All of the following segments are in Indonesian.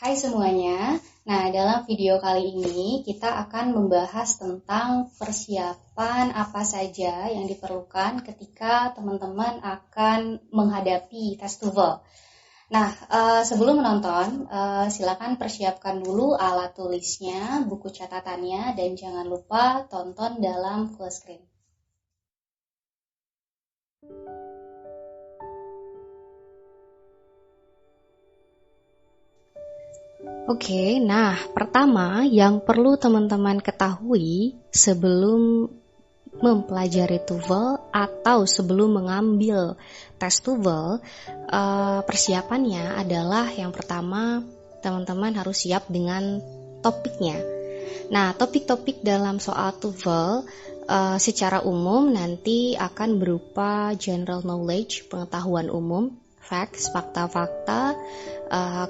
Hai semuanya, nah dalam video kali ini kita akan membahas tentang persiapan apa saja yang diperlukan ketika teman-teman akan menghadapi tes TOEFL. Nah, sebelum menonton, silakan persiapkan dulu alat tulisnya, buku catatannya, dan jangan lupa tonton dalam full screen. Oke, nah pertama yang perlu teman-teman ketahui sebelum mempelajari TOEFL atau sebelum mengambil tes TOEFL, persiapannya adalah yang pertama teman-teman harus siap dengan topiknya. Nah, topik-topik dalam soal TOEFL secara umum nanti akan berupa general knowledge, pengetahuan umum, facts, fakta-fakta,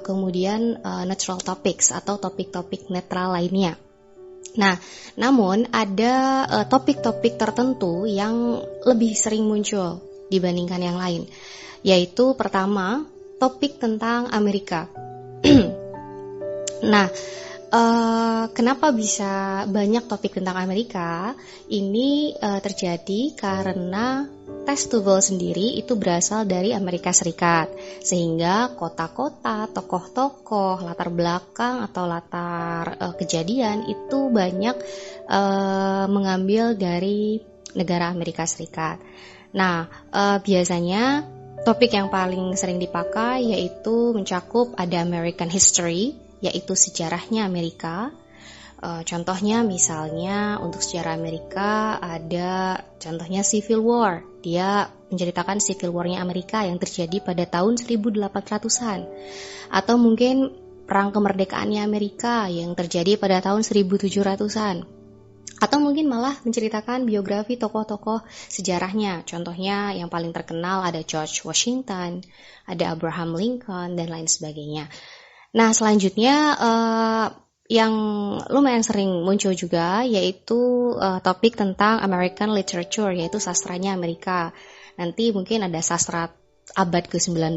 kemudian neutral topics atau topik-topik netral lainnya. Nah, namun ada topik-topik tertentu yang lebih sering muncul dibandingkan yang lain, yaitu pertama, topik tentang Amerika. Nah, kenapa bisa banyak topik tentang Amerika? Ini terjadi karena tes TOEFL sendiri itu berasal dari Amerika Serikat, sehingga kota-kota, tokoh-tokoh, latar belakang atau latar kejadian itu banyak mengambil dari negara Amerika Serikat. Nah, biasanya topik yang paling sering dipakai yaitu mencakup ada American History, yaitu sejarahnya Amerika. Contohnya misalnya untuk sejarah Amerika ada contohnya Civil War. Dia menceritakan Civil War-nya Amerika yang terjadi pada tahun 1800-an. Atau mungkin perang kemerdekaannya Amerika yang terjadi pada tahun 1700-an. Atau mungkin malah menceritakan biografi tokoh-tokoh sejarahnya. Contohnya yang paling terkenal ada George Washington, ada Abraham Lincoln, dan lain sebagainya. Nah, selanjutnya yang lumayan sering muncul juga yaitu topik tentang American Literature, yaitu sastranya Amerika. Nanti mungkin ada sastra abad ke-19,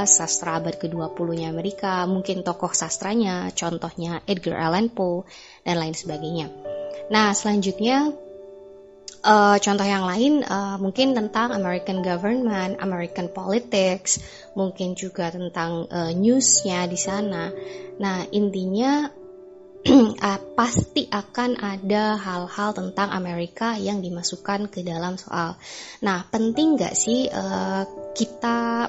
sastra abad ke-20-nya Amerika, mungkin tokoh sastranya, contohnya Edgar Allan Poe, dan lain sebagainya. Nah, selanjutnya contoh yang lain mungkin tentang American government, American politics, mungkin juga tentang newsnya di sana. Nah, intinya pasti akan ada hal-hal tentang Amerika yang dimasukkan ke dalam soal. Nah, penting nggak sih kita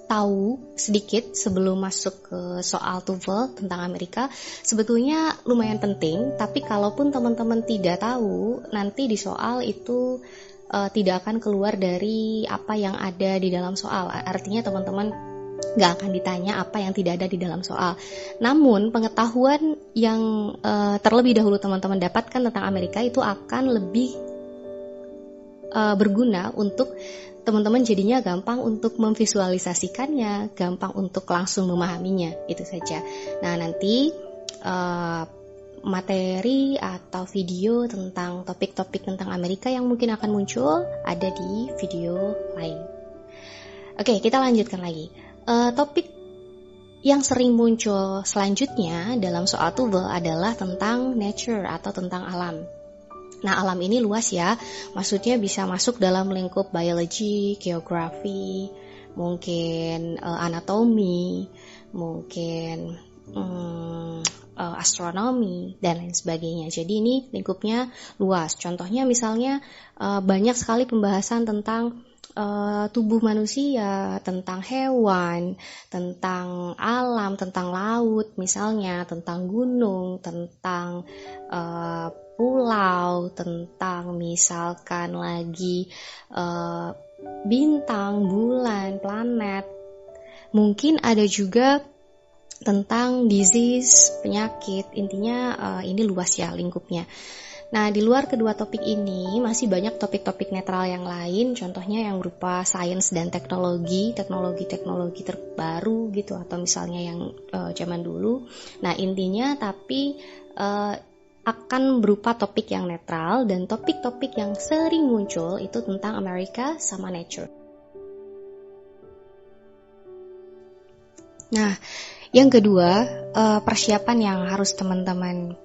tahu sedikit sebelum masuk ke soal TOEFL tentang Amerika? Sebetulnya lumayan penting, tapi kalaupun teman-teman tidak tahu, nanti di soal itu tidak akan keluar dari apa yang ada di dalam soal. Artinya teman-teman nggak akan ditanya apa yang tidak ada di dalam soal. Namun pengetahuan yang terlebih dahulu teman-teman dapatkan tentang Amerika itu akan lebih berguna untuk teman-teman, jadinya gampang untuk memvisualisasikannya, gampang untuk langsung memahaminya, itu saja. Nah, nanti materi atau video tentang topik-topik tentang Amerika yang mungkin akan muncul ada di video lain. Oke, kita lanjutkan lagi. Topik yang sering muncul selanjutnya dalam soal TOEFL adalah tentang nature atau tentang alam. Nah, alam ini luas ya, maksudnya bisa masuk dalam lingkup biologi, geografi, mungkin anatomi, mungkin astronomi, dan lain sebagainya. Jadi ini lingkupnya luas. Contohnya misalnya banyak sekali pembahasan tentang tubuh manusia, tentang hewan, tentang alam, tentang laut misalnya, tentang gunung, tentang pulau, tentang misalkan lagi bintang, bulan, planet. Mungkin ada juga tentang disease, penyakit. Intinya ini luas ya lingkupnya. Nah, di luar kedua topik ini masih banyak topik-topik netral yang lain, contohnya yang berupa sains dan teknologi terbaru gitu, atau misalnya yang zaman dulu. Nah, intinya tapi akan berupa topik yang netral, dan topik-topik yang sering muncul itu tentang Amerika sama nature. Nah, Yang kedua, persiapan yang harus teman-teman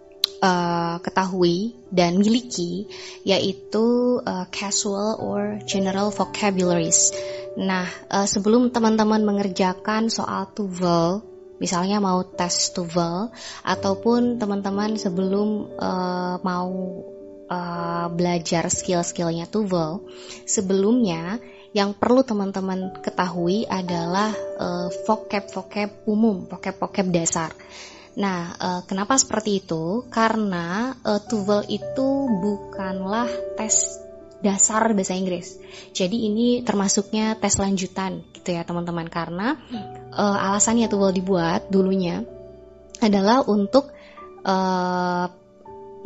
ketahui dan miliki yaitu casual or general vocabularies. Nah, sebelum teman-teman mengerjakan soal TOEFL, misalnya mau tes TOEFL, ataupun teman-teman sebelum mau belajar skill-skillnya TOEFL, sebelumnya yang perlu teman-teman ketahui adalah vocab umum, vocab dasar. Nah, kenapa seperti itu? Karena TOEFL itu bukanlah tes dasar bahasa Inggris. Jadi ini termasuknya tes lanjutan gitu ya teman-teman. Karena alasannya TOEFL dibuat dulunya adalah untuk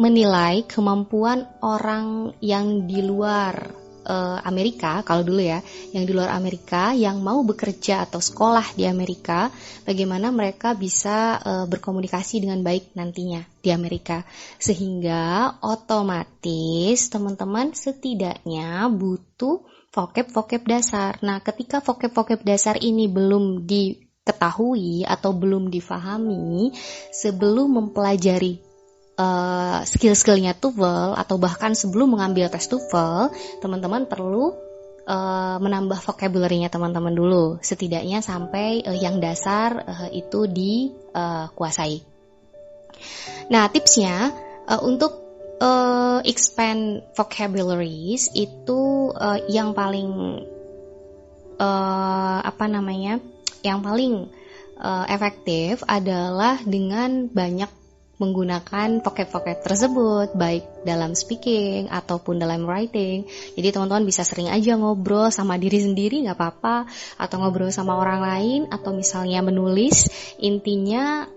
menilai kemampuan orang yang di luar Amerika, kalau dulu ya, yang di luar Amerika yang mau bekerja atau sekolah di Amerika, bagaimana mereka bisa berkomunikasi dengan baik nantinya di Amerika, sehingga otomatis teman-teman setidaknya butuh vocab dasar. Nah, ketika vocab dasar ini belum diketahui atau belum difahami sebelum mempelajari skill-skillnya TOEFL atau bahkan sebelum mengambil tes TOEFL, teman-teman perlu menambah vocabulary-nya teman-teman dulu, setidaknya sampai yang dasar itu dikuasai. Nah, tipsnya untuk expand vocabularies itu yang paling yang paling efektif adalah dengan banyak menggunakan vocab tersebut, baik dalam speaking ataupun dalam writing. Jadi teman-teman bisa sering aja ngobrol sama diri sendiri, gak apa-apa, atau ngobrol sama orang lain, atau misalnya menulis. Intinya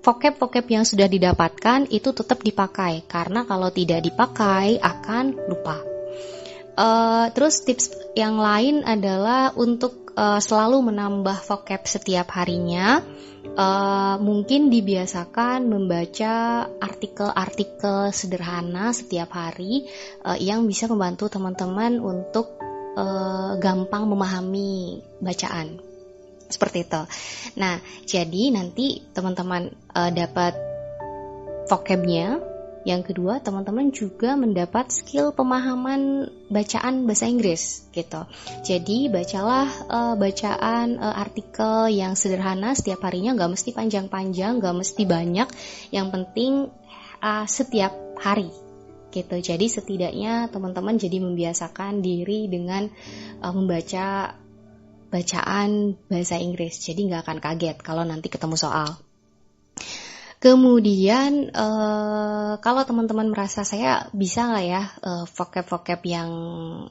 vocab yang sudah didapatkan itu tetap dipakai, karena kalau tidak dipakai akan lupa. Terus tips yang lain adalah untuk selalu menambah vocab setiap harinya. Mungkin dibiasakan membaca artikel-artikel sederhana setiap hari yang bisa membantu teman-teman untuk gampang memahami bacaan. Seperti itu. Nah, jadi nanti teman-teman dapat vocabnya. Yang kedua, teman-teman juga mendapat skill pemahaman bacaan bahasa Inggris gitu. Jadi bacalah bacaan artikel yang sederhana setiap harinya, gak mesti panjang-panjang, gak mesti banyak. Yang penting setiap hari gitu. Jadi setidaknya teman-teman jadi membiasakan diri dengan membaca bacaan bahasa Inggris. Jadi gak akan kaget kalau nanti ketemu soal. Kemudian kalau teman-teman merasa saya bisa nggak ya vocab yang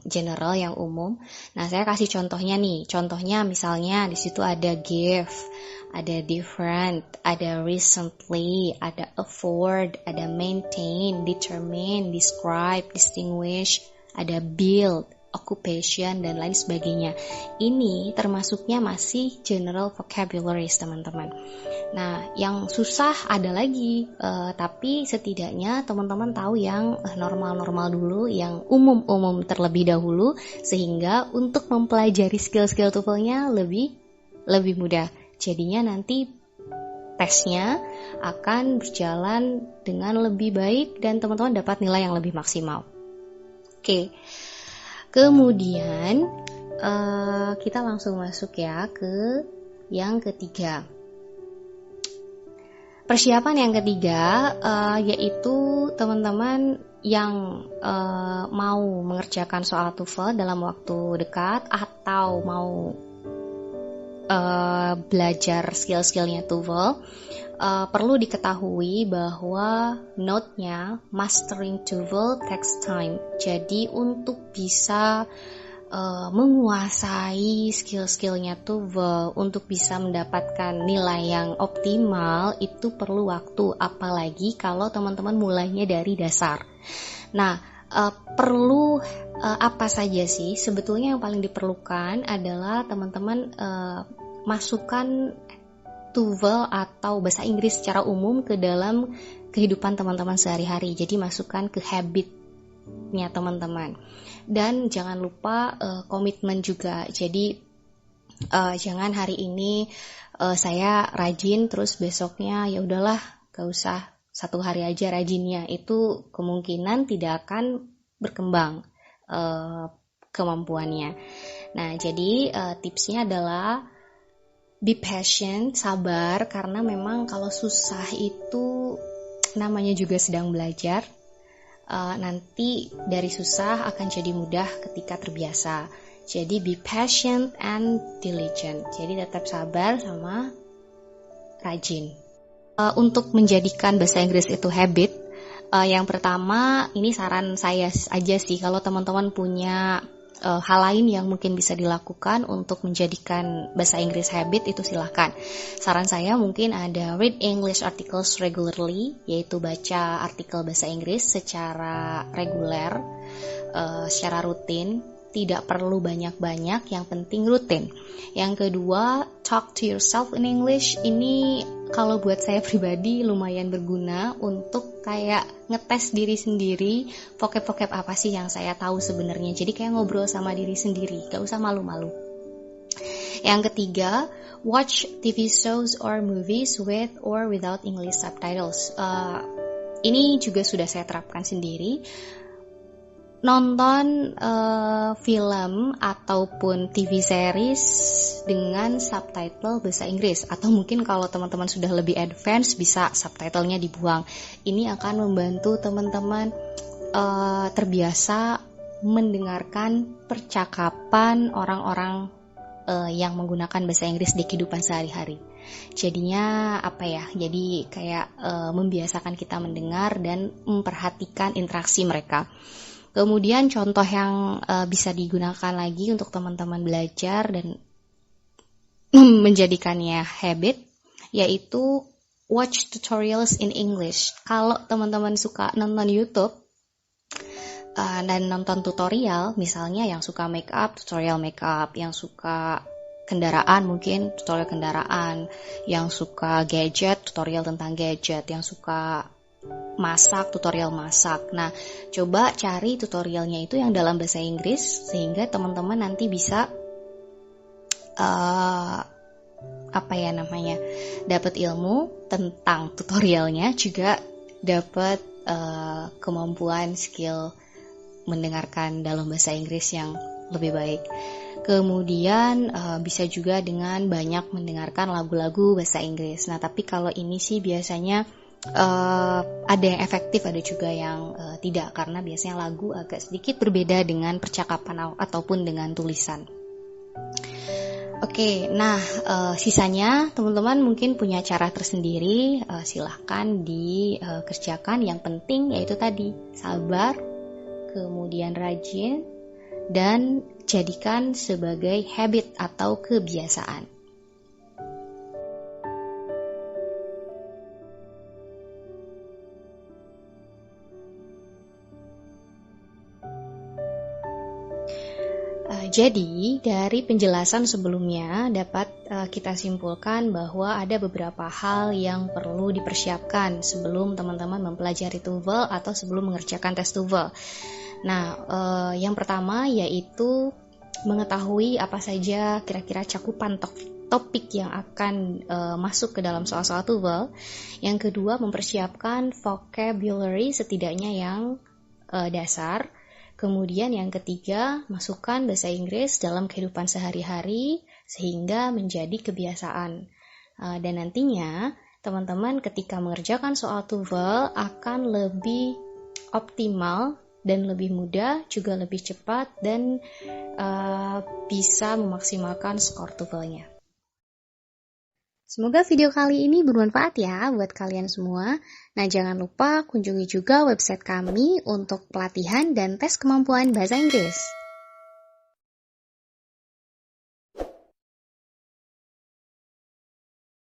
general, yang umum. Nah, saya kasih contohnya nih. Contohnya misalnya di situ ada give, ada different, ada recently, ada afford, ada maintain, determine, describe, distinguish, ada build, occupation, dan lain sebagainya. Ini termasuknya masih general vocabularies teman-teman. Nah, yang susah ada lagi, tapi setidaknya teman-teman tahu yang normal-normal dulu, yang umum-umum terlebih dahulu, sehingga untuk mempelajari skill-skill TOEFL-nya lebih mudah. Jadinya nanti tesnya akan berjalan dengan lebih baik dan teman-teman dapat nilai yang lebih maksimal. Oke. Kemudian kita langsung masuk ya ke yang ketiga. Persiapan yang ketiga yaitu teman-teman yang mau mengerjakan soal TOEFL dalam waktu dekat atau mau belajar skill-skillnya TOEFL, perlu diketahui bahwa note-nya mastering TOEFL takes time. Jadi untuk bisa menguasai skill-skillnya TOEFL, untuk bisa mendapatkan nilai yang optimal itu perlu waktu, apalagi kalau teman-teman mulainya dari dasar. Nah, perlu apa saja sih? Sebetulnya yang paling diperlukan adalah teman-teman masukkan TOEFL atau bahasa Inggris secara umum ke dalam kehidupan teman-teman sehari-hari. Jadi masukkan ke habitnya teman-teman. Dan jangan lupa komitmen juga. Jadi Jangan hari ini saya rajin terus besoknya ya udahlah gak usah, 1 hari aja rajinnya, itu kemungkinan tidak akan berkembang kemampuannya. Nah, jadi tipsnya adalah be patient, sabar, karena memang kalau susah itu namanya juga sedang belajar. Nanti dari susah akan jadi mudah ketika terbiasa. Jadi be patient and diligent. Jadi tetap sabar sama rajin. Untuk menjadikan bahasa Inggris itu habit, yang pertama ini saran saya aja sih, kalau teman-teman punya hal lain yang mungkin bisa dilakukan untuk menjadikan bahasa Inggris habit, itu silahkan. Saran saya mungkin ada read English articles regularly, yaitu baca artikel bahasa Inggris secara reguler, secara rutin. Tidak perlu banyak-banyak, yang penting rutin. Yang kedua, talk to yourself in English. Ini kalau buat saya pribadi lumayan berguna untuk kayak ngetes diri sendiri, vocab-vocab apa sih yang saya tahu sebenarnya. Jadi kayak ngobrol sama diri sendiri, gak usah malu-malu. Yang ketiga, watch TV shows or movies with or without English subtitles. Ini juga sudah saya terapkan sendiri. Nonton film ataupun TV series dengan subtitle bahasa Inggris, atau mungkin kalau teman-teman sudah lebih advance bisa subtitlenya dibuang. Ini akan membantu teman-teman terbiasa mendengarkan percakapan orang-orang yang menggunakan bahasa Inggris di kehidupan sehari-hari. Jadinya jadi kayak membiasakan kita mendengar dan memperhatikan interaksi mereka. Kemudian contoh yang bisa digunakan lagi untuk teman-teman belajar dan menjadikannya habit, yaitu watch tutorials in English. Kalau teman-teman suka nonton YouTube dan nonton tutorial, misalnya yang suka makeup, tutorial makeup, yang suka kendaraan mungkin tutorial kendaraan, yang suka gadget, tutorial tentang gadget, yang suka masak, tutorial masak. Nah, coba cari tutorialnya itu yang dalam bahasa Inggris, sehingga teman-teman nanti bisa dapat ilmu tentang tutorialnya, juga dapat kemampuan skill mendengarkan dalam bahasa Inggris yang lebih baik. Kemudian bisa juga dengan banyak mendengarkan lagu-lagu bahasa Inggris. Nah, tapi kalau ini sih biasanya ada yang efektif, ada juga yang tidak, karena biasanya lagu agak sedikit berbeda dengan percakapan ataupun dengan tulisan. Oke, nah sisanya teman-teman mungkin punya cara tersendiri, silahkan dikerjakan. Yang penting yaitu tadi, sabar, kemudian rajin, dan jadikan sebagai habit atau kebiasaan. Jadi, dari penjelasan sebelumnya dapat kita simpulkan bahwa ada beberapa hal yang perlu dipersiapkan sebelum teman-teman mempelajari TOEFL atau sebelum mengerjakan tes TOEFL. Nah, yang pertama yaitu mengetahui apa saja kira-kira cakupan topik yang akan masuk ke dalam soal-soal TOEFL. Yang kedua, mempersiapkan vocabulary setidaknya yang dasar. Kemudian yang ketiga, masukkan bahasa Inggris dalam kehidupan sehari-hari sehingga menjadi kebiasaan. Dan nantinya teman-teman ketika mengerjakan soal TOEFL akan lebih optimal dan lebih mudah, juga lebih cepat, dan bisa memaksimalkan skor TOEFL-nya. Semoga video kali ini bermanfaat ya buat kalian semua. Nah, jangan lupa kunjungi juga website kami untuk pelatihan dan tes kemampuan bahasa Inggris.